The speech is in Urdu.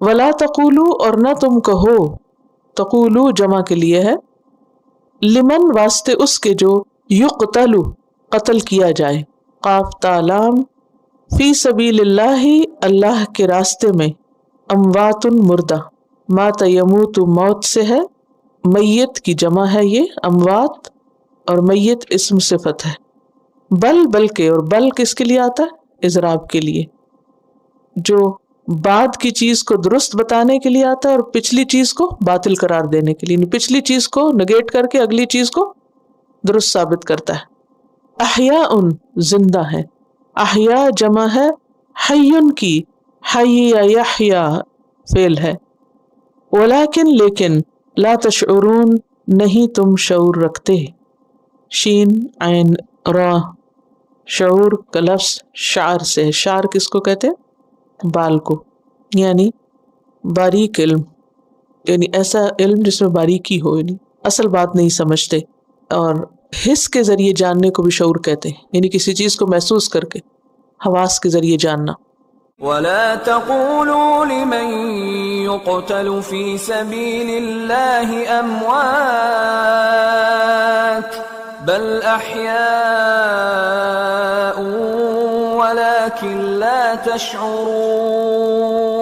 ولا تقولو اور نہ تم کہو، تقولو جمع کے لیے ہے، لمن واسطے اس کے جو یقتل قتل کیا جائے، قاف تا لام، فی سبیل اللہ اللہ کے راستے میں، اموات مردہ، مات یموت موت سے ہے، میت کی جمع ہے یہ اموات، اور میت اسم صفت ہے، بل بلکہ، اور بل کس کے لیے آتا ہے؟ اضراب کے لیے، جو بعد کی چیز کو درست بتانے کے لیے آتا ہے اور پچھلی چیز کو باطل قرار دینے کے لیے، پچھلی چیز کو نگیٹ کر کے اگلی چیز کو درست ثابت کرتا ہے۔ احیاء زندہ ہے، احیاء جمع ہے حیٌ کی، حی یا یحیا فعل ہے، ولیکن لیکن، لا تشعرون نہیں تم شعور رکھتے، شین عین را، شعور کا لفظ شعر سے ہے، شعر کس کو کہتے ہیں؟ بال کو، یعنی باریک علم، یعنی ایسا علم جس میں باریکی ہو، یعنی اصل بات نہیں سمجھتے، اور حس کے ذریعے جاننے کو بھی شعور کہتے ہیں، یعنی کسی چیز کو محسوس کر کے حواس کے ذریعے جاننا۔ ولا تقولوا لمن يقتل في سبيل الله أموات بل أحياء ولكن لا تشعرون